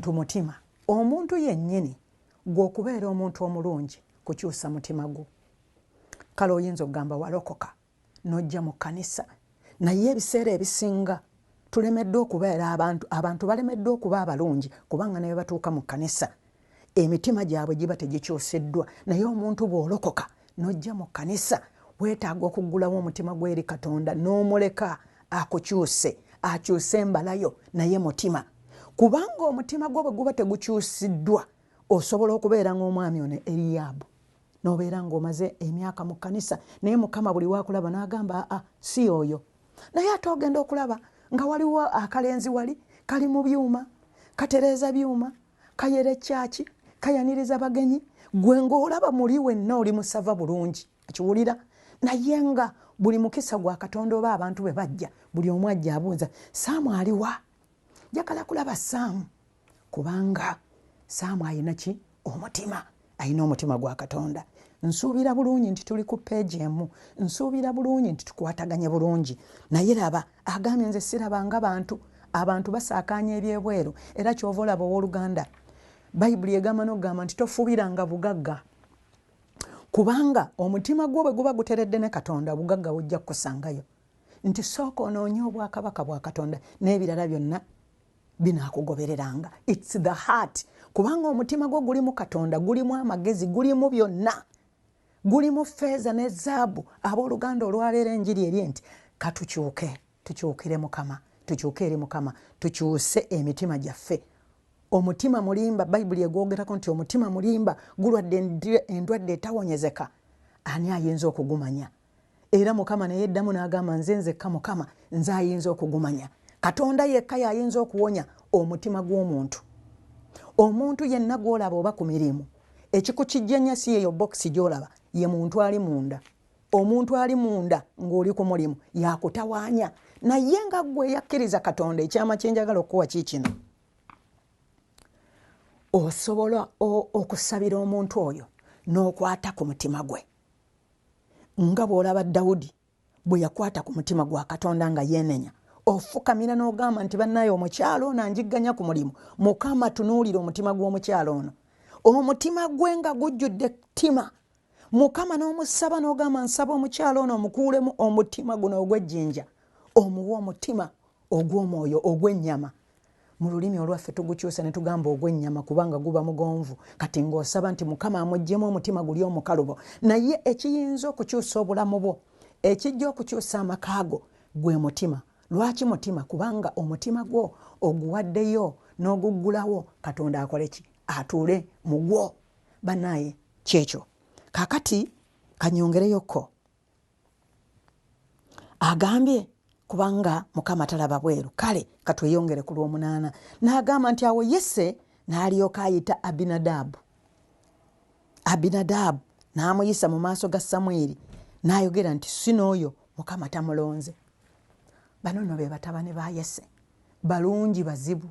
omuntu mutima. Omuntu yennyini gw'okubeera omuntu omulungi kukyusa mutima gwo. Kale oyinza okugamba walokoka n'ojja mu kkanisa, naye ebiseera ebisinga tulemeddwa okubeera abantu balemeddwa okuba abalungi kubanga naye batuuka mu kkanisa emitima gyabwe giba tegikyusiddwa. Naye omuntu bw'olokoka n'ojja mu kkanisa weetaaga okuggulawo omutima gwe eri Katonda n'omuleka akukyuse, akyuse embalayo naye mutima. Kubanga omutima gwo bwe guba tegukyusiddwa osobola okubeera ng'omwami ono Eriyaabu n'obeera ng'omaze emyaka mu kkanisa naye Mukama buli waakulaba n'agamba si oyo. Naye ate ogenda okulaba nga waliwo akalenzi wali kali mu byuma, katereeza byuma, kayera ekyaki, kayaniriza bagenyi, gwe ng'olaba muli wenna oli musava bulungi. Akiwulira? Naye nga buli mukisa gwa Katonda oba abantu bwe bajja buli omu ajja abuuza Saamu aliwa? Njagala kulaba Saamu kubanga Saamu ayina ki? Omutima. Ayina omutima gwa Katonda. Nsuubira bulungi nti tuli ku peegi emu, nsuubira bulungi nti tukwataganye bulungi. Naye laba agambye nze sirabanga abantu basaakaanya ebyebweru. Era kyova olaba owooluganda Bayibuli egamba n'okugamba nti tofubiranga bugagga kubanga omutima gwo bwe guba guteredde ne Katonda bugagga bujja kukusangayo. Nti sooka onoonye obwakabaka bwa Katonda n'ebirala byonna binaakugobereranga. It's the heart. Kubanga omutima gwo gulimu Katonda, gulimu amagezi, gulimu byonna, gulimu ffeeza ne zaabu. Abooluganda olwaleero enjiri eri nti tukyukire Mukama, tukyuke eri Mukama, tukyuse emitima gyaffe. Omutima mulimba, Bayibuli egwogerako nti omutima mulimba gulwadde endwadde etawonyezeka. Ani ayinza okugumanya? Era Mukama naye yeddamu n'agamba nze nzekka Mukama nze ayinza okugumanya. Katonda yekka y'ayinza okuwonya omutima gw'omuntu. Omuntu yenna gw'olaba oba ku mirimu ekikukijjanya si yeyo bokisi gy'olaba ye muntu ali munda. Omuntu ali munda ng'oli ku mulimu yakutawaanya. Naye nga gwe yakkiriza Katonda, ekyama kye njagala okuwa kino, osobola okusabira omuntu oyo n'okwata ku mutima gwe nga bw'olaba Dawudi bwe yakwata ku mutima gwa Katonda nga yeenenya. Ofukamira n'ogamba nti bannaayo omukyalo ono anjigganya ku mulimu. Mukama tunuulira omutima gw'omukyalo ono. Omutima gwe nga gujjudde ttima. Mukama n'omusaba n'ogamba nsaba omukyalo ono omukuulemu omutima guno ogw'ejjinja, omuwa omutima ogw'omwoyo ogw'ennyama. Mu lulimi olwaffe tugukyusa ne tugamba ogw'ennyama kubanga guba mugonvu. Kati ng'osaba nti Mukama amuggyemu omutima guli omukalubo. Naye ekiyinza okukyusa obulamu bwo, ekijja okukyusa amaka go, gwe mutima. Lwaki mutima? Kubanga omutima gwo oguwaddeyo n'oguggulawo Katonda akole ki? Atuule mu gwo. Bannaaye kyekyo. Kakati kanyongereyoko. Agambye kubanga Mukama talaba bweru. Kale katweyongere ku lw'omunaana. N'agamba nti awo Yese n'alyoka ayita Abinadaabu n'amuyisa mu maaso ga Samwiri n'ayogera nti sinooyo Mukama tamulonze. Bano nno be batabani ba Yese, balungi bazibu,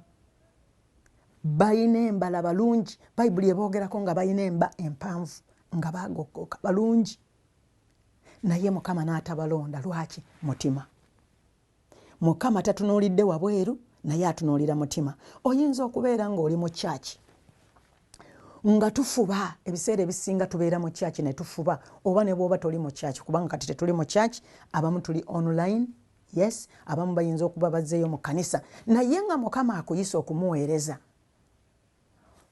bayina embala balungi. Bayibuli eboogerako nga bayina emba empanvu nga baagokkoka balungi. Naye Mukama n'atabalonda. Lwaki? Mutima. Mukama tatunuulidde wabweru naye atunuulira mutima. Oyinza okubeera ng'oli mu kyaki nga tufuba, ebiseera ebisinga tubeera mu kyaki ne tufuba, oba ne bw'oba toli mu kyaki kubanga kati tetuli mu kyaki, abamu tuli online. Yes, abamu bayinza okuba bazzeeyo mu kkanisa. Naye nga Mukama akuyisa okumuweereza,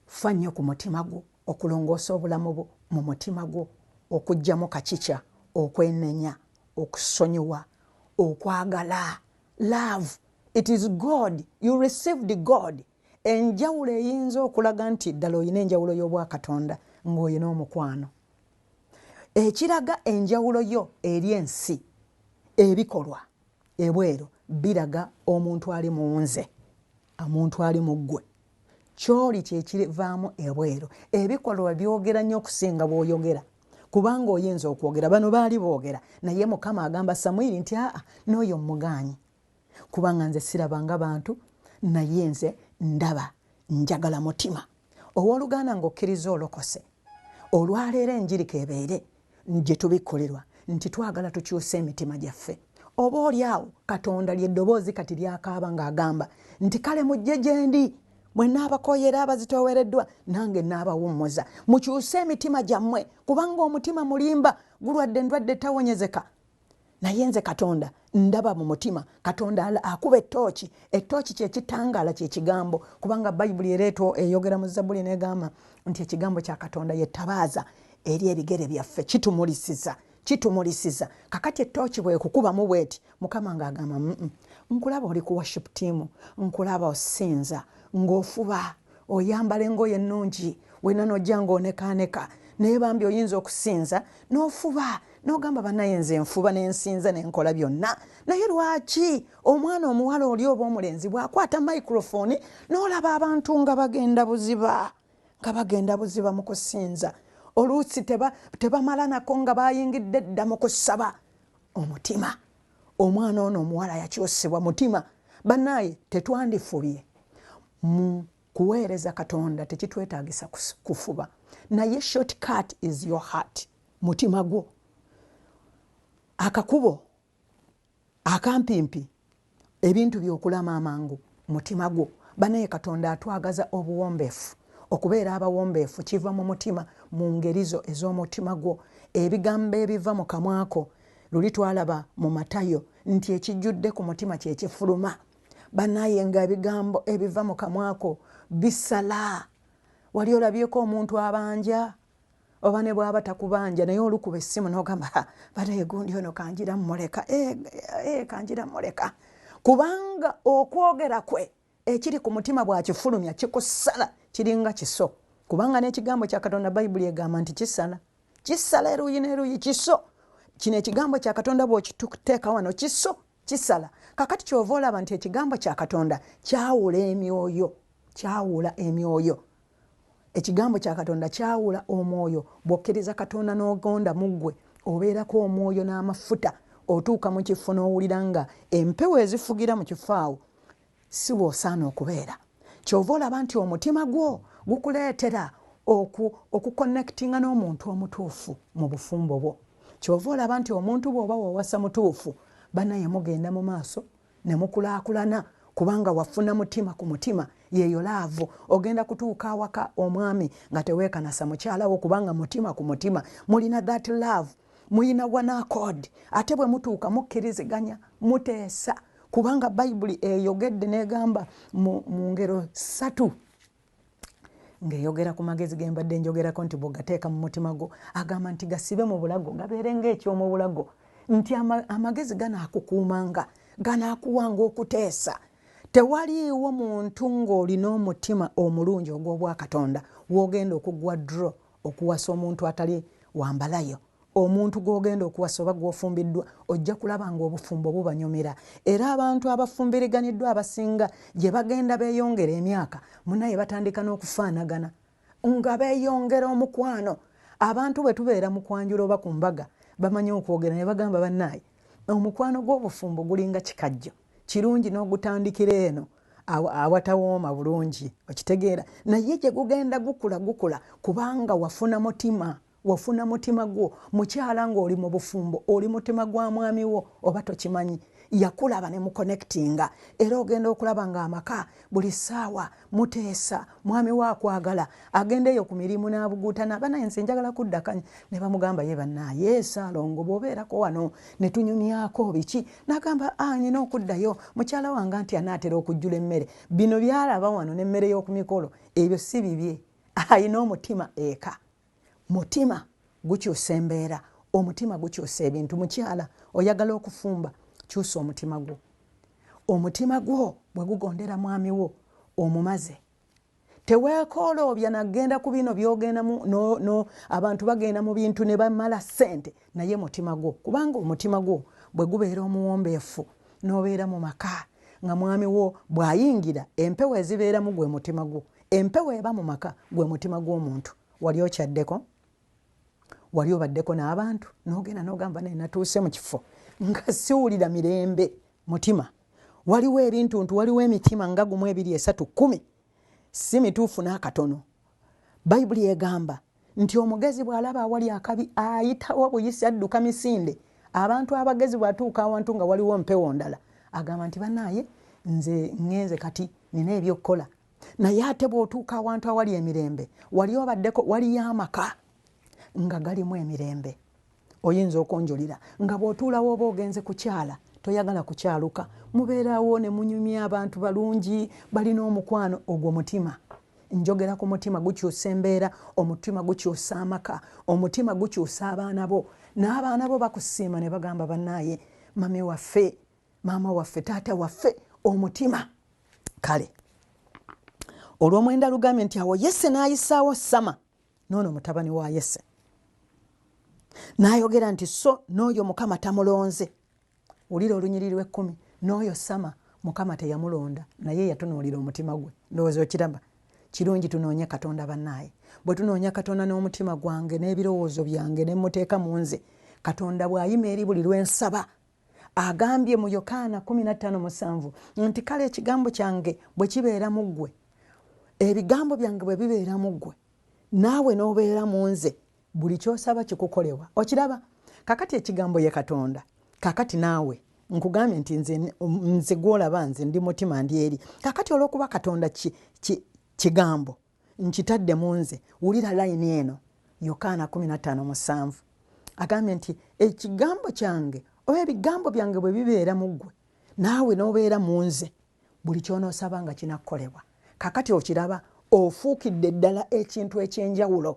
fa nnyo ku mutima gwo, okulongoosa obulamu bwo mu mutima gwo, okuggyamu kakica, okwenenya, okusonyiwa, okwagala. Love, it is God. You received God. Enjawulo eyinza okulaga nti ddala oyina enjawulo y'obwa Katonda ng'oyina omukwano. Ekiraga enjawulo yo eri ensi, ebikolwa ebweru biraga omuntu ali mu nze, omuntu ali mu ggwe. Kyoli kyekivaamu ebweru. Ebikolwa byogera nnyo okusinga bw'oyogera kubanga oyinza okwogera. Bano baali boogera naye Mukama agamba Samwiri nti n'oyo mugaanyi kubanga nze sirabanga bantu naye nze ndaba njagala mutima. Owooluganda ng'okkiriza olokose, olwaleero enjiri kebeere gye tubikkolirwa nti twagala tukyuse emitima gyaffe. Oba oli awo Katonda lye ddoboozi kati lyakaaba ng'agamba nti kale mujje gye ndi mwe naabakoyera abazitoowereddwa nange naabawummuza mukyuse emitima gyammwe kubanga omutima mulimba gulwadde endwadde tawonyezeka naye nze Katonda ndaba mu mutima. Katonda akuba ettooki kyekitangaala kyekigambo kubanga bayibuli ereeto eyogera mu Zabbuli negamba nti ekigambo kya Katonda yettabaaza eri ebigere byaffe kitumulisiza kakati ettooki bwekukubamu bweti Mukama ng'agamba nkulaba oli ku worship team nkulaba osinza ng'ofuba oyambala engoye ennungi wena nojja ng'onekaaneka naye bambi oyinza okusinza n'ofuba n'ogamba bannaye nze nfuba n'ensinza n'enkola byonna naye lwaki omwana omuwala oli oba omulenzi bw'akwata microphone n'olaba abantu nga bagenda buziba mu kusinza oluusi tebamala nako nga bayingidde dda mu kusaba omutima. Omwana ono omuwala yakyusibwa mutima. Bannaye tetwandifubye mu kuweereza Katonda tekitwetaagisa kufuba naye shortcut is your heart, mutima gwo. Akakubo akampimpi ebintu byokulama amangu mutima gwo. Bannaye Katonda atwagaza obuwombeefu okubeera abawombeefu kiva mu mutima mu ngerizo ez'omutima gwo. Ebigambo ebiva mu kamwako luli twalaba mu Matayo nti ekijjudde ku mutima kyekifuluma. Bannaye nga ebigambo ebiva mu kamwako bisala. Wali olabyeko omuntu abanja oba ne bw'aba takubanja naye olukuba essimu n'ogamba banaye gundi ono kanjira mmuleka kanjira mmuleka kubanga okwogera kwe ekiri ku mutima bw'akifulumya kikusala kiringa kiso kubanga n'ekigambo kya Katonda Bayibuli egamba nti kisala eruuyi n'eruuyi kiso. Kino ekigambo kya Katonda bw'okituteeka wano kisala. Kakati kyova olaba nti ekigambo kya Katonda kyawula emyoyo. Ekigambo kya Katonda kyawula omwoyo. Bw'okkiriza Katonda n'ogonda mu ggwe obeerako omwoyo n'amafuta otuuka mu kifo n'owulira nga empewo ezifugira mu kifo awo si bw'osaana okubeera. Kyova olaba nti omutima gwo gukuleetera okuconnectinga n'omuntu omutuufu mu bufumbo bwo. Kyova olaba nti omuntu bw'oba wawasa mutuufu bannaye mugenda mu maaso ne mukulaakulana kubanga wafuna mutima ku mutima yeeyo laavu. Ogenda kutuuka awaka omwami nga teweekanasa mukyalawo kubanga mutima ku mutima mulina that love, muyina one accord. Ate bwe mutuuka mukkiriziganya muteesa kubanga Bayibuli eyogedde negamba mu ngero 3 ng'eyogera ku magezi ge mbadde njogerako nti bw'ogateeka mu mutima gwo agamba nti gasibe mu bulago gabeere ng'ekyomu bulago nti amagezi ganaakukuumanga ganaakuwanga okuteesa. Tewaliiwo muntu ng'olina omutima omulungi ogw'obwa Katonda w'ogenda okugwa draw okuwasa omuntu atali wambalayo. Omuntu gw'ogenda okuwasa oba gw'ofumbiddwa ojja kulaba ng'obufumbo bubanyumira. Era abantu abafumbiriganiddwa abasinga gye bagenda beeyongera emyaka munaye batandika n'okufaanagana nga beeyongera omukwano. Abantu bwe tubeera mu kwanjula oba ku mbaga bamanyi okwogera ne bagamba bannaye omukwano gw'obufumbo gulinga kikajjo kirungi n'ogutandikira eno awatawooma bulungi okitegeera naye gye gugenda gukula kubanga wafuna mutima gwo. Mukyala ng'oli mu bufumbo oli mutima gwa mwami wo oba tokimanyi yakulaba ne muconnectinga era ogenda okulaba ng'amaka buli ssaawa muteesa mwami wo akwagala agendeyo ku mirimu n'abuguutana banaye nze njagala kuddakanya ne bamugamba ye bannaye Saalongo bw'obeerako wano ne tunyumyako biki n'agamba nina okuddayo mukyala wange nti anaatera okujjula emmere bino byalaba wano n'emmere y'oku mikolo ebyo si bibye ayina omutima eka. Mutima gukyusa embeera, omutima gukyusa ebintu. Mukyala oyagala okufumba kyusa omutima gwo. Omutima gwo bwe gugondera mwami wo omumaze. Teweekoloobya nagenda ku bino by'ogendamu abantu bagenda mu bintu ne bamala ssente naye mutima gwo kubanga omutima gwo bwe gubeera omuwombeefu n'obeera mu maka nga mwami wo bw'ayingira empewo ezibeeramu gwe mutima gwo. Empewo eba mu maka gwe mutima gw'omuntu. Wali okyaddeko? Wali obaddeko n'abantu n'ogenda n'ogamba naye natuuse mu kifo nga siwulira mirembe mutima. Waliwo ebintu waliwo emitima nga gumu 2 3 10 si mituufu n'akatono. Bayibuli egamba nti omugezi bw'alaba awali akabi ayitawo buyisi adduka misinde. Abantu abagezi bw'atuuka awantu nga waliwo mpewo ndala agamba nti bannaye nze ngenze kati nina ebyokkola naye ate bw'otuuka awantu awali emirembe wali obaddeko waliyo amaka nga galimu emirembe oyinza okonjulira nga bw'otuulawo oba ogenze kukyala toyagala kukyaluka mubeerawo ne munyumya abantu balungi balina omukwano ogwo mutima. Njogera ku mutima gukyusa embeera, omutima gukyusa amaka, omutima gukyusa abaana bo, n'abaana bo bakusiima ne bagamba bannaaye mami waffe, maama waffe, taata waffe, omutima. Kale olw'omwenda lugambye nti awo Yese n'ayisaawo Sama noono mutabani wa Yese n'ayogera nti so n'oyo Mukama tamulonze. Wulira olunyiriri lw'10 n'oyo Sama Mukama teyamulonda naye yatunuulira omutima gwe. Ndowooza okiraba. Kirungi tunoonye Katonda bannaaye. Bwe tunoonya Katonda n'omutima gwange n'ebirowoozo byange ne muteeka mu nze, Katonda bw'ayima eri buli lwensaba. Agambye mu Yokaana 15:7 nti kale ekigambo kyange bwe kibeera mu ggwe, ebigambo byange bwe bibeera mu ggwe, naawe n'obeera mu nze, buli ky'osaba kikukolebwa. Okiraba? Kakati ekigambo ye Katonda. Kakati naawe nkugambye nti nze gw'olaba nze ndi mutima ndi eri. Kakati olw'okuba Katonda kigambo nkitadde mu nze, wulira layini eno Yokaana 15:7 agambye nti ekigambo kyange oba ebigambo byange bwe bibeera mu ggwe, naawe n'obeera mu nze, buli ky'onoosaba nga kinakolebwa. Kakati okiraba, ofuukidde ddala ekintu ekyenjawulo,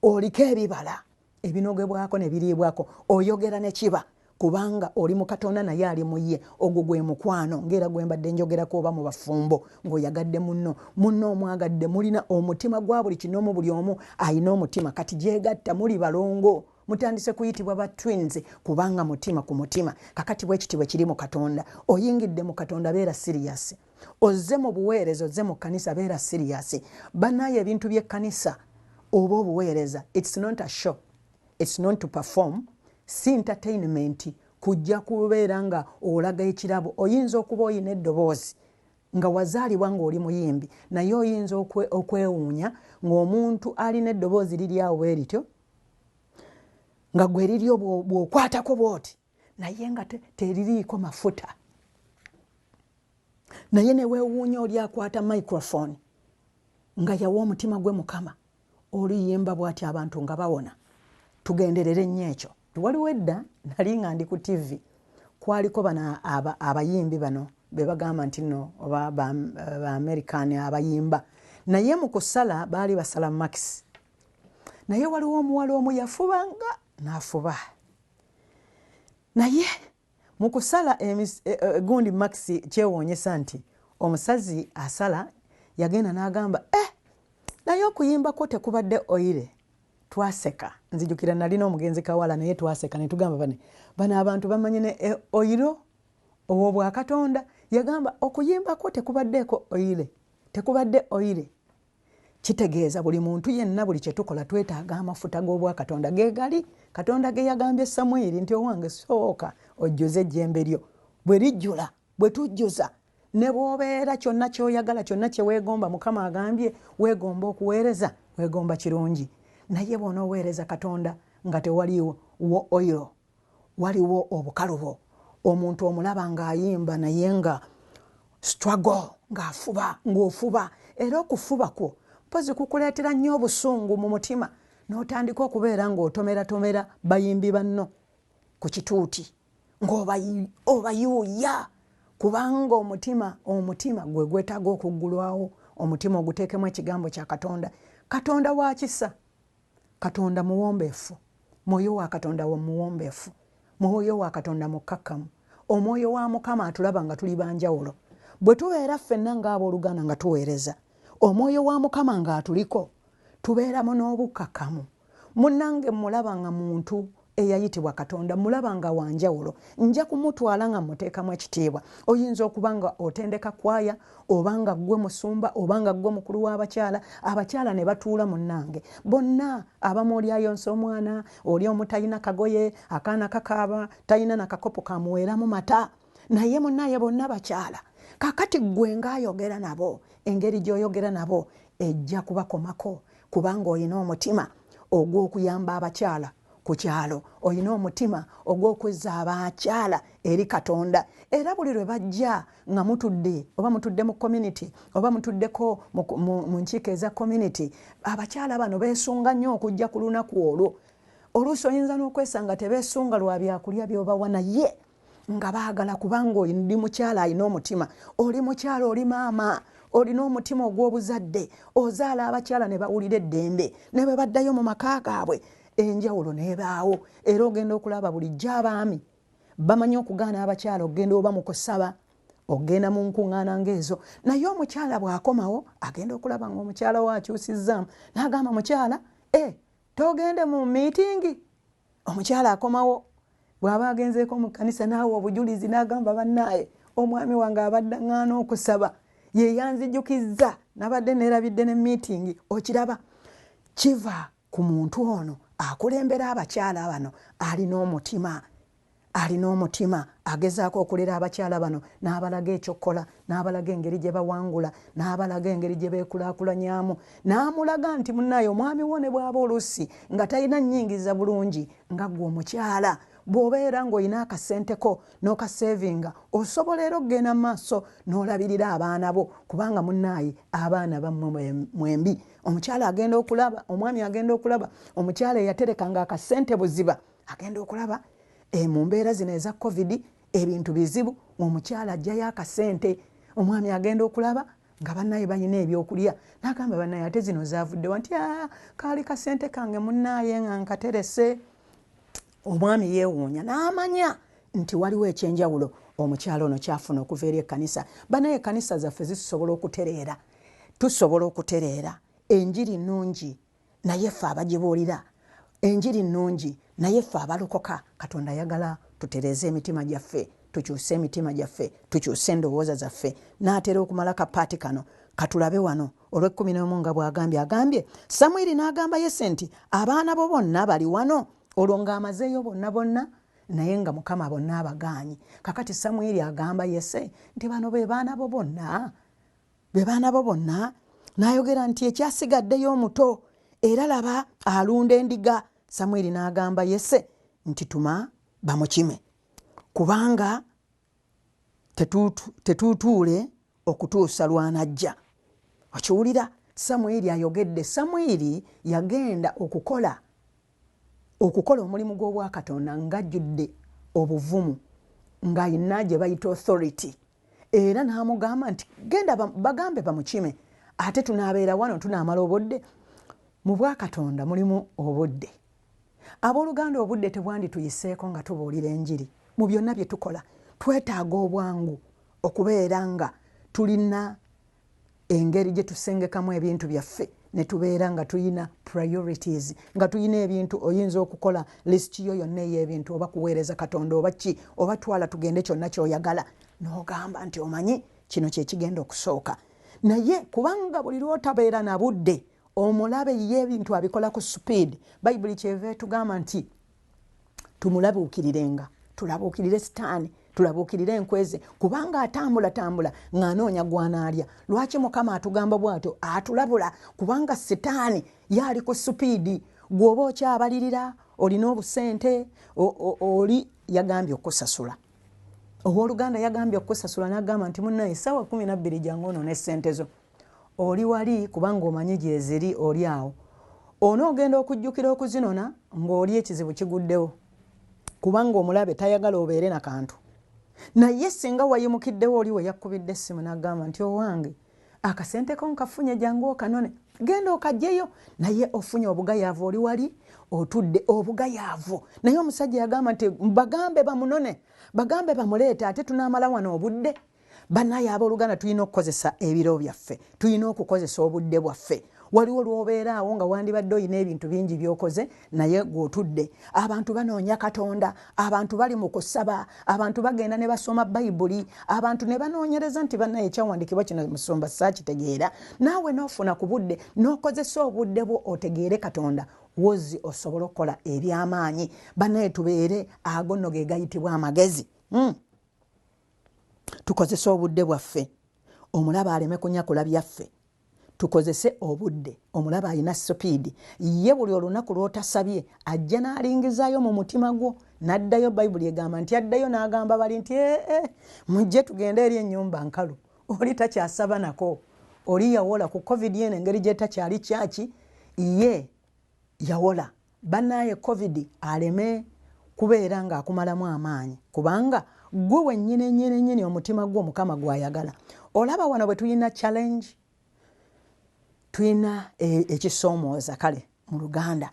oliko ebibala ebinogebwako ne biriibwako, oyogera ne kiba, kubanga oli mu Katonda naye ali mu ye. Ogwo gwe mukwano ng'era gwe mbadde njogerako oba mu bafumbo ng'oyagadde munno omwagadde, mulina omutima gwa buli kinomu, buli omu alina omutima. Kati gyegatta muli balongo, mutandise kuyitibwa ba twins kubanga mutima ku mutima. Kakati bwe kiti bwe kiri mu Katonda. Oyingidde mu Katonda beera serious. Ozze mu buweereza, ozze mu kkanisa beera serious. Bannaaye ebintu by'ekkanisa oba obuweereza, it's not a show, it's not to perform, si entertainment kujja kubeera nga olaga ekirabo. Oyinza okuba oyina eddoboozi nga wazaalibwa ng'oli muyimbi, naye oyinza okwewuunya ng'omuntu alina eddoboozi liri awo bwe lityo nga gwe liryo bw'okwatako bw'oti naye nga teririiko mafuta, naye ne weewuunya oli akwata microphone nga yawa omutima gwe Mukama, oluyimba bw'ati abantu nga bawona. Tugenderere nnyo ekyo. Waliwo edda nali nga ndi ku TV, kwaliko bano abayimbi bano be bagamba nti nno oba ba American abayimba, naye mu kusala baali basala Max, naye waliwo omuwala omu yafubanga n'afuba, naye mu kusala gundi Max kyewonyesa nti omusazi asala yagenda n'agamba naye okuyimbako tekubadde oyire. Twaseka, nzijukira nalina omugenzi Kawaala naye twaseka ne tugamba bano abantu bamanyi ne oyiro obwo bwa Katonda. Yagamba okuyimbako tekubaddeeko oyire, tekubadde oyire. Kitegeeza buli muntu yenna buli kye tukola twetaaga amafuta g'obwa Katonda gegali Katonda ge yagambye Samwiri nti owange sooka ojjuze ejjembe lyo. Bwe lijjula, bwe tujjuza, ne bw'obeera kyonna ky'oyagala, kyonna kye weegomba, Mukama agambye weegomba okuweereza, weegomba kirungi. Naye bw'onooweereza Katonda nga tewaliwo oyiro, waliwo obukalubo, omuntu omulaba ng'ayimba naye nga struggle, ng'ofuba, era okufuba kwo mpozi kukuleetera nnyo obusungu mu mutima, n'otandika okubeera ng'otomera bayimbi banno ku kituuti ng'obayuuya, kubanga omutima gwe gwetaaga okuggulwawo. Omutima oguteekemu ekigambo kya Katonda. Katonda wa kisa, Katonda muwombeefu, mwoyo wa Katonda wa muwombeefu, mwoyo wa Katonda mukkakkamu, omwoyo wa Mukama atulaba nga tuli banjawulo. Bwe tubeera ffenna ng'abooluganda nga tuweereza, omwoyo wa Mukama ng'atuliko, tubeeramu n'obukkakkamu. Munnange mulaba nga muntu eyayitibwa Katonda, mulaba nga wanjawulo, nja kumutwala nga muteekamu ekitiibwa. Oyinza okuba nga otendeka kwaya, obanga ggwe musumba, obanga ggwe mukulu w'abakyala, abakyala ne batuula munnange. Bonna abamu oli ayonsa omwana, oli omu talina kagoye, akaana kakaaba, talina na kakopo kamuweeramu mata, naye munnaye bonna bakyala. Kakati ggwe ng'ayogera nabo, engeri gy'oyogera nabo ejja kubakomako, kubanga olina omutima ogw'okuyamba abakyala ku kyalo olina omutima ogw'okwezza abakyala eri Katonda era buli lwe bajja nga mutudde oba mutudde mu community oba mutuddeko mu nkiiko eza community abakyala bano beesunga nnyo okujja ku lunaku olwo oluusi oyinza n'okwesanga tebeesunga lwa byakulya by'obawa naye nga baagala kubanga oli mukyala alina omutima oli mukyala oli maama olina omutima ogw'obuzadde ozaala abakyala ne bawulira eddembe ne bwe baddayo mu maka gaabwe enjawulo n'ebaawo era ogenda okulaba bulijjo abaami bamanyi okugaana abakyala ogenda oba mu kusaba ogenda mu nkuŋŋaana ng'ezo naye omukyala bw'akomawo agenda okulaba ng'omukyala we akyusizzaamu n'agamba mukyala togende mu miitingi omukyala akomawo bw'aba agenzeeko mu kkanisa naawe obujulizi n'agamba bannaaye omwami wange abadde ŋŋaana okusaba ye yanzijjukizza nabadde neerabidde ne miitingi okiraba kiva ku muntu ono akulembera abakyala bano alina omutima agezaako okulera abakyala bano n'abalaga ekyokkola n'abalaga engeri gye bawangula n'abalaga engeri gye beekulaakulanyamu n'amulaga nti munnaaye omwami wo ne bw'aba oluusi nga talina nnyingiza bulungi nga ggwe omukyala bw'obeera ng'olina akasenteko n'okaseevinga osobola era okgenda mu maaso n'olabirira abaana bo kubanga munnaaye abaana bammwe mwembi omukyala agenda okulaba omwami agenda okulaba omukyala eyaterekanga akasente buziba agenda okulaba mu mbeera zino eza covid ebintu bizibu omukyala ajjayo akasente omwami agenda okulaba nga bannaye balina ebyokulya n'agamba bannaye ate zino zaavuddewo nti kaali kasente kange munnaaye nga nkaterese omwami yeewuunya n'amanya nti waliwo ekyenjawulo omukyala ono kyafuna okuva eri ekkanisa bannaye ekkanisa zaffe tusobola okutereera enjiri nnungi naye ffe abagibuulira enjiri nnungi naye ffe abalokoka Katonda ayagala tutereeze emitima gyaffe tukyuse emitima gyaffe tukyuse endowooza zaffe n'atera okumala kapaati kano katulabe wano olw'11 nga bw'agambye Samwiri n'agamba Yese nti abaana bo bonna bali wano olwo ng'amazeeyo bonna naye nga Mukama bonna abagaanyi kakati Samwiri agamba Yese nti bano be baana bo bonna n'ayogera nti ekyasigaddeyo omuto era laba alunda endiga Samwiri n'agamba Yese nti tuma bamukime kubanga tetuutuule okutuusa lwanajja okiwulira Samwiri ayogedde Samwiri yagenda okukola omulimu gw'obwakatonda ng'ajjudde obuvumu ng'ayina gye bayita authority era n'amugamba nti genda bagambe bamukime ate tunaabeera wano tunaamala obudde mu bwakatonda mulimu obudde abooluganda obudde tebwandi tuyiseeko nga tubuulira enjiri mu byonna bye tukola twetaaga obwangu okubeera nga tulina engeri gye tusengekamu ebintu byaffe ne tubeera nga tulina priorities nga tulina ebintu oyinza okukola list yo yonna ey'ebintu oba kuweereza Katonda oba ki oba twala tugende kyonna ky'oyagala n'ogamba nti omanyi kino kye kigenda okusooka naye kubanga buli lw'otabeera na budde omulabe ye ebintu abikola ku speed bayibuli kyeva etugamba nti tumulabuukirirenga tulabuukirire sitaani tulabuukirire enkweze kubanga atambula ng'anoonya gwanaalya lwaki Mukama atugamba bw'atyo atulabula kubanga sitaani yaali ku supiidi gwoba okyabalirira olina obusente oli yagambye okusasula owooluganda yagambye okusasula n'agamba nti munnaye essaawa 12 jangu onoona essente zo oli wali kubanga omanyi gyeziri oli awo onoogenda okujjukira okuzinona ng'oli ekizibu kiguddewo kubanga omulabe tayagala obeere na kantu naye singa wayimukiddewo oli we yakubidde essimu n'agamba nti owange akasente ko nkafunye jangu okanone genda okajjeyo naye ofunye obugayaavu oli wali otudde obugayaavu naye omusajja yagamba nti bagambe bamunone bagambe bamuleete ate tunaamala wano obudde bannaye abooluganda tulina okukozesa ebiro byaffe tulina okukozesa obudde bwaffe waliwo lw'obeera awo nga wandibadde olina ebintu bingi by'okoze naye gw'otudde abantu banoonya Katonda abantu bali mu kusaba abantu bagenda ne basoma bayibuli abantu ne banoonyereza nti bannaye ekyawandiikibwa kino musumba saakitegeera naawe n'ofuna ku budde n'okozesa obudde bwo otegeere Katonda wozi osobola okukola eby'amaanyi bannaye tubeere ago nno ge gayitibwa amagezi tukozesa obudde bwaffe omulaba aleme kunyakula byaffe tukozese obudde. Omulaba alina speed, ye buli olunaku lw'otasabye ajja n'alingizaayo mu mutima gwo, n'addayo. Bayibuli egamba nti addayo n'agamba bali nti mujje tugende eri ennyumba nkalu. Oli takyasaba nako, oli yawola ku covid yene engeri gye takyali kyaki, ye yawola. Bannaye covid aleme kubeera ng'akumalamu amaanyi, kubanga gwe wennyini omutima gwo Mukama gw'ayagala. Olaba wano bwe tulina challenge, tulina ekisoomooza, kale mu Luganda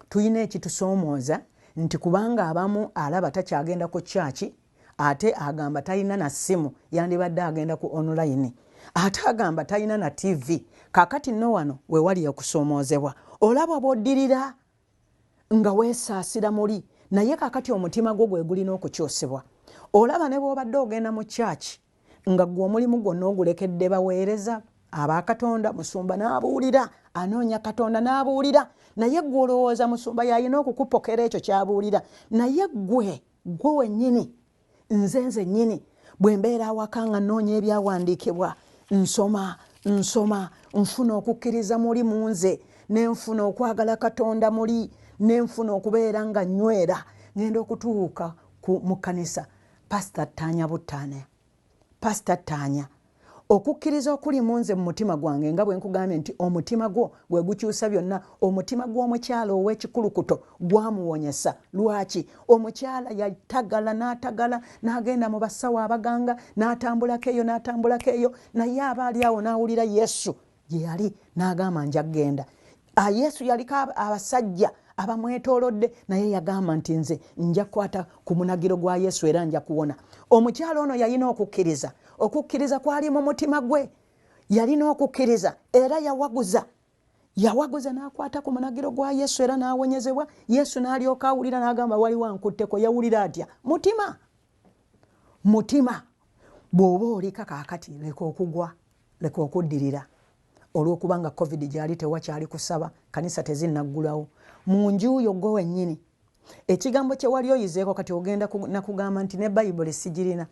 tulina ekitusoomooza nti kubanga abamu alaba takyagenda ku kyaki, ate agamba talina na ssimu, yandibadde agenda ku online, ate agamba talina na TV. Kakati no wano we wali okusoomoozebwa. Olaba bw'oddirira nga weesaasira muli, naye kakati omutima gwo gwe gulina okukyusibwa. Olaba ne bw'obadde ogenda mu kyaki nga gwe omulimu gwonna ogulekedde baweereza aba Katonda, musumba n'abuulira, anoonya Katonda n'abuulira, naye gwe olowooza musumba yalina okukupokera ekyo ky'abuulira. Naye gwe wennyini, nze nnyini, bwe mbeera awaka nga nnoonya ebyawandiikibwa, nsoma, nfuna okukkiriza muli mu nze, ne nfuna okwagala Katonda muli, ne nfuna okubeera nga nywera, ngenda okutuuka mu kkanisa. Pastor Tanya Butane, Pastor Tanya, okukkiriza okuli mu nze mu mutima gwange, nga bwe nkugambye nti omutima gwo gwe gukyusa byonna. Omutima gw'omukyala ow'ekikulukuto gwamuwonyesa. Lwaki? Omukyala yatagala n'atagala, n'agenda mu basawo abaganga, n'atambulako eyo, naye abaali awo n'awulira Yesu gye yali, n'agamba nja genda. Yesu yaliko abasajja abamwetoolodde, naye yagamba nti nze nja kukwata ku munagiro gwa Yesu era nja kuwona. Omukyala ono yalina okukkiriza. Okukkiriza kwali mu mutima gwe, yalina okukkiriza era yawaguza n'akwata ku munagiro gwa Yesu era n'awonyezebwa. Yesu n'alyoka awulira n'agamba waliwo ankutteko. Yawulira atya? Mutima. Bw'oba olika kaakati leka okugwa, leka okuddirira. Olw'okubanga covid gyali tewakyali kusaba, kanisa tezinnaggulawo. Mu njuuyo gwe wennyini ekigambo kye wali oyizeeko kati ogenda nakugamba nti ne Bayibuli sigirina.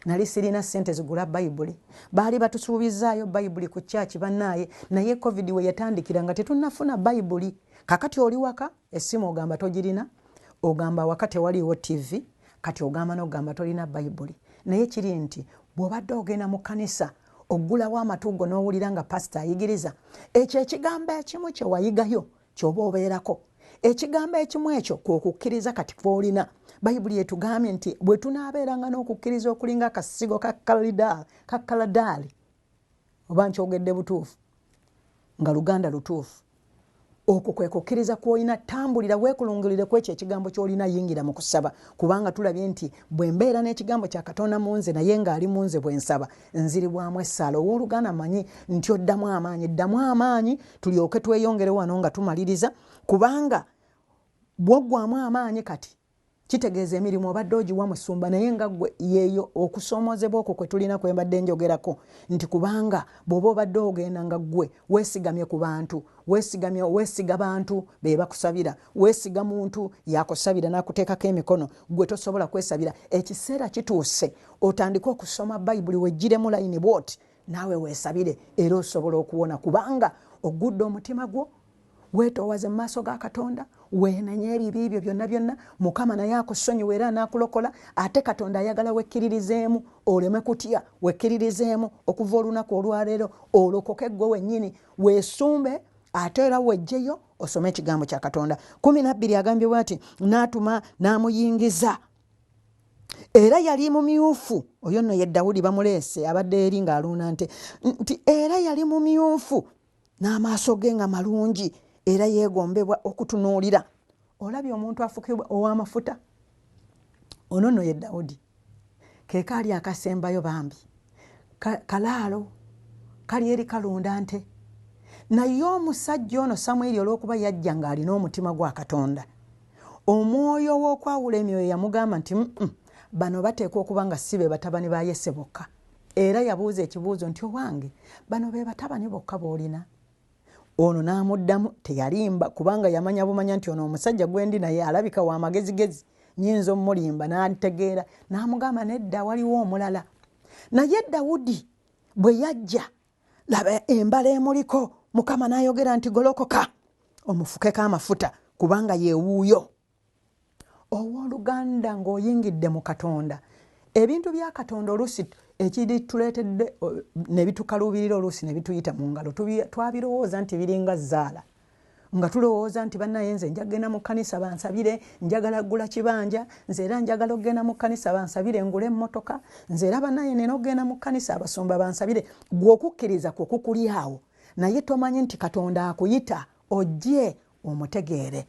Nali sirina ssente zigula Bayibuli. Baali batusuubizaayo Bayibuli ku kyaki bannaaye, naye covid we yatandikira nga tetunnafuna Bayibuli. Kakati oli waka, essimu ogamba togirina, ogamba waka tewaliwo TV, kati ogamba n'ogamba tolina Bayibuli. Naye kiri nti bw'obadde ogenda mu kkanisa oggulawo amatugo n'owulira nga pasita ayigiriza, ekyo ekigambo ekimu kye wayigayo ky'oba obeerako. Ekigambo ekimu ekyo kw'okukkiriza kati kw'olina. Bayibuli etugambye nti bwe tunaabeeranga n'okukkiriza okulinga akasigo ka kaladaali, oba nkyogedde butuufu nga Luganda lutuufu, okwo kwe kukkiriza kw'olina. Tambulira weekulungulire ku ekyo ekigambo ky'olina, yingira mu kusaba, kubanga tulabye nti bwe mbeera n'ekigambo kya Katonda mu nze naye ng'ali mu nze bwe nsaba, nziribwamu essaala. Owooluganda manyi nti oddamu amaanyi, tulyoke tweyongere wano nga tumaliriza, kubanga bw'oggwamu amaanyi kati kitegeeza emirimu obadde ogiwa musumba, naye nga gwe yeeyo okusoomoozebwa okwo kwe tulina kwe mbadde njogerako, nti kubanga bw'oba obadde ogenda nga gwe weesigamye ku bantu, weesiga bantu be bakusabira, weesiga muntu yakusabira n'akuteekako emikono, gwe tosobola kwesabira. Ekiseera kituuse otandike okusoma Bayibuli wejjiremu layini bw'oti, naawe weesabire era osobola okuwona, kubanga ogudde omutima gwo, weetoowaze mu maaso ga Katonda, weenenye ebibi byo byonna. Mukama naye akusonyiwa era n'akulokola. Ate Katonda ayagala wekkiririzeemu, oleme kutya, wekkiririzeemu okuva olunaku olwaleero olokoke gwe wennyini, weesumbe ate era wejjeyo osome ekigambo kya Katonda. 12 agambye bw'ati, n'atuma n'amuyingiza. Era yali mumyufu. Oyo nno ye Dawudi bamuleese abadde eri ng'aluuna nti era yali mumyufu n'amaaso ge nga malungi era yeegombebwa okutunuulira. Olabye omuntu afukibwa ow'amafuta? Ono nno ye Dawudi. Ke kaali akasembayo bambi. Kalaalo kali eri kalunda nte. Naye omusajja ono Samwiri olw'okuba yajja ng'alina omutima gwa Katonda, omwoyo w'okwawula emyoyo yamugamba nti bano bateekwa okuba nga si be batabani ba Yese bokka. Era yabuuza ekibuuzo nti owange bano be batabani bokka b'olina? Ono n'amuddamu teyalimba, kubanga yamanya bumanya nti ono omusajja gwendi naye alabika wa magezigezi, nyinza omulimba. N'ategeera n'amugamba nedda waliwo omulala. Naye Dawudi bwe yajja laba embala emuliko Mukama n'ayogera nti golokoka omufukeko amafuta kubanga ye wuuyo. Owooluganda ng'oyingidde mu Katonda, ebintu bya Katonda oluusi ekiri tuleetedde ne bitukaluubirira oluusi ne bituyita mu ngalo twabirowooza nti biringa zzaala, nga tulowooza nti bannaye nze njagenda mu kkanisa bansabire, njagala ggula kibanja, nze era njagala okgenda mu kkanisa bansabire ngule emmotoka, nze era bannaye nena okgenda mu kkanisa abasumba bansabire. Gwe okukkiriza kwe kukuli awo, naye tomanyi nti Katonda akuyita ojje omutegeere,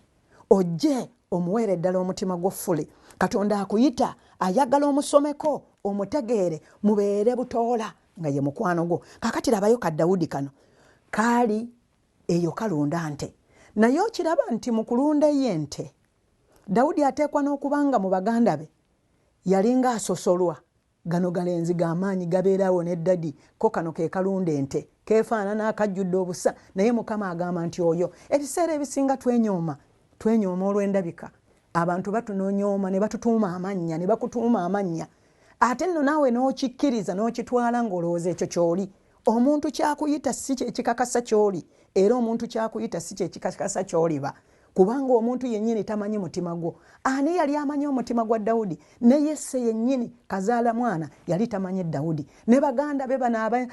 ojje omuweere ddala omutima gwo ffule. Katonda akuyita ayagala omusomeko omutegeere, mubeere butoola nga ye mukwano gwo. Kakati labayo ka Dawudi kano kaali eyo kalunda nte, naye okiraba nti mu kulunda y'ente Dawudi ateekwa n'okubanga mu baganda be yalinga asosolwa. Gano galenzi g'amaanyi gabeerawo n'eddadi ko kano ke kalunda ente keefaanana akajjudde obusa, naye Mukama agamba nti oyo. Ebiseera ebisinga twenyooma olw'endabika. Abantu batunonyooma ne batutuuma amannya, ne bakutuuma amannya, ate nno naawe n'okikkiriza n'okitwala ng'olowooza ekyo ky'oli. Omuntu kyakuyita si kye kikakasa ky'oli, era omuntu kyakuyita si kye kikakasa ky'oliba, kubanga omuntu yennyini tamanyi mutima gwo. Ani yali amanyi omutima gwa Dawudi? Ne Yese yennyini kazaala mwana yali tamanyi Dawudi, ne baganda be bano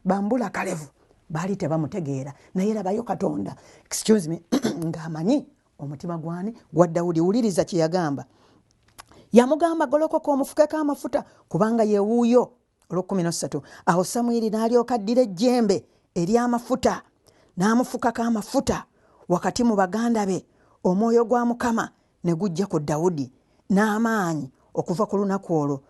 bambula Kalevu baali tebamutegeera, naye labayo Katonda ng'amanyi omutima gwani gwa Dawudi. Wuliriza kye yagamba. Yamugamba golokoka omufukeko amafuta kubanga ye wuuyo. 13 Awo Samwiri n'alyoka addira ejjembe ery'amafuta n'amufukako amafuta wakati mu baganda be. Omwoyo gwa Mukama ne gujja ku Dawudi n'amaanyi okuva ku lunaku olwo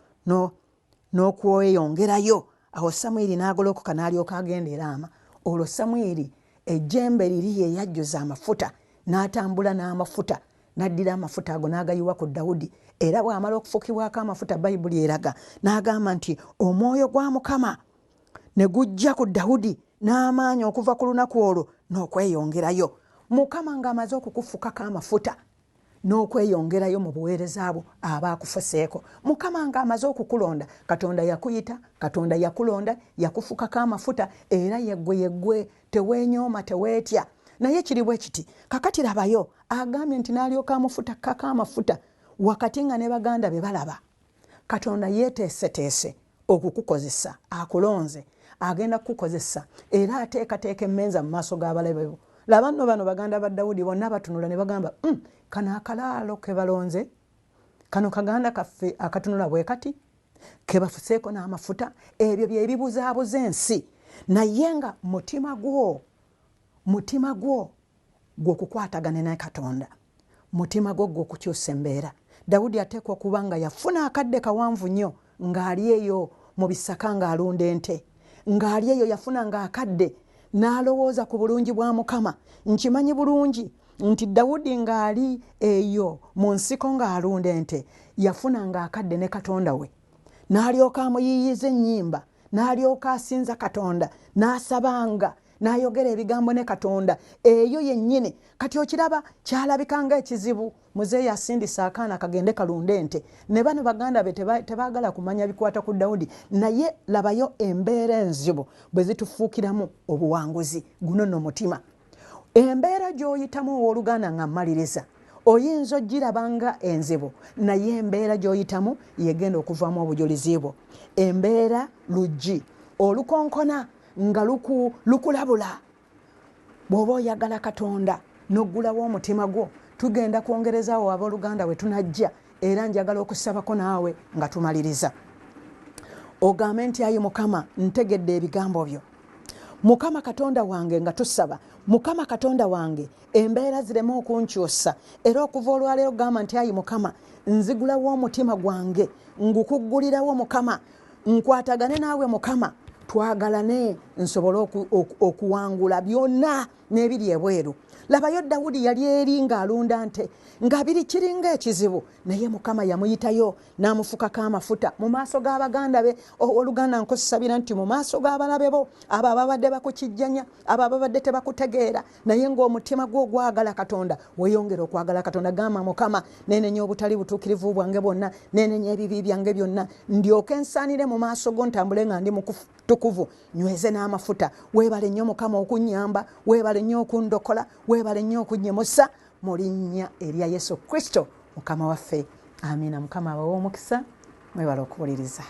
n'okweyongerayo. Awo Samwiri n'agolokoka n'alyoka agenda e Laama. Olwo Samwiri ejjembe liri ye yajjuza amafuta, n'atambula n'amafuta, n'addira amafuta ago n'agayiwa ku Dawudi. Era bw'amala okufukibwako amafuta, Bayibuli eraga n'agamba nti omwoyo gwa Mukama ne gujja ku Dawudi n'amaanyi okuva ku lunaku olwo n'okweyongerayo. Mukama ng'amaze okukufukako amafuta n'okweyongerayo mu buweereza bwo aba akufuseeko. Mukama ng'amaze okukulonda, Katonda yakuyita, Katonda yakulonda, yakufukako amafuta, era yeggwe teweenyooma teweetya. Naye kiri bwe kiti, kakati labayo agambye nti n'alyoka amufukako amafuta wakati nga ne baganda be balaba. Katonda yeeteeseteese okukukozesa, akulonze, agenda kukukozesa, era ateekateeka emmenza mu maaso g'abalabe bo. Laba nno bano baganda ba Dawudi bonna batunula ne bagamba kano akalaalo ke balonze, kano kaganda kaffe akatunula bwe kati ke bafuseeko n'amafuta. Ebyo bye bibuzaabuza ensi, naye nga mutima gwo gw'okukwatagane ne Katonda, mutima gwo gw'okukyusa embeera. Dawudi ateekwa okuba nga yafuna akadde kawanvu nnyo ng'ali eyo mu bisaka ng'alunda ente, ng'ali eyo yafuna ng'akadde n'alowooza ku bulungi bwa Mukama. Nkimanyi bulungi nti Dawudi ng'ali eyo mu nsiko ng'alunda ente yafuna ng'akadde ne Katonda we, n'alyoka amuyiiyiza ennyimba, n'alyoka asinza Katonda, n'asabanga, n'ayogera ebigambo ne Katonda. Eyo yennyini kati okiraba kyalabikanga ekizibu. Muzeeyi asindisa akaana kagende kalunde ente, ne bano baganda be tebaagala kumanya bikwata ku Dawudi. Naye labayo embeera enzibu bwe zitufuukiramu obuwanguzi. Guno nno mutima. Embeera gy'oyitamu owooluganda nga mmaliriza, oyinza ogirabanga enzibu, naye embeera gy'oyitamu yegenda okuvaamu obujulizi bwo. Embeera luggi olukonkona nga lukulabula. Bw'oba oyagala Katonda n'oggulawo omutima gwo, tugenda kwongerezaawo abooluganda we tunajja, era njagala okusabako naawe nga tumaliriza. Ogambe nti ayi Mukama, ntegedde ebigambo byo. Mukama Katonda wange, nga tusaba, Mukama Katonda wange, embeera zireme okunkyusa, era okuva olwaleero gamba nti ayi Mukama, nzigulawo omutima gwange, ngukuggulirawo Mukama, nkwatagane naawe Mukama, twagalane nsobole okuwangula byonna n'ebiri ebweru. Labayo Dawudi yali eri ng'alunda nte nga biri kiringa ekizibu, naye Mukama yamuyitayo n'amufukako amafuta mu maaso g'abaganda be. Oluganda nkusabira nti mu maaso g'abalabe bo abo ababadde bakukijjanya, abo ababadde tebakutegeera, naye ng'omutima gwo gwagala Katonda, weeyongera okwagala Katonda. Gamba Mukama, neenenya obutali butuukirivu bwange bwonna, neenenya ebibi byange byonna, ndyoke nsaanire mu maaso go, ntambule nga ndi mutukuvu. Nyweze n'amafuta. Weebale nnyo Mukama okunnyamba, weebale nnyo okundokola, weebale nnyo okunyemusa mu linnya erya Yesu Kristo Mukama waffe. Amiina. Mukama abawe omukisa. Mwebale okuwuliriza.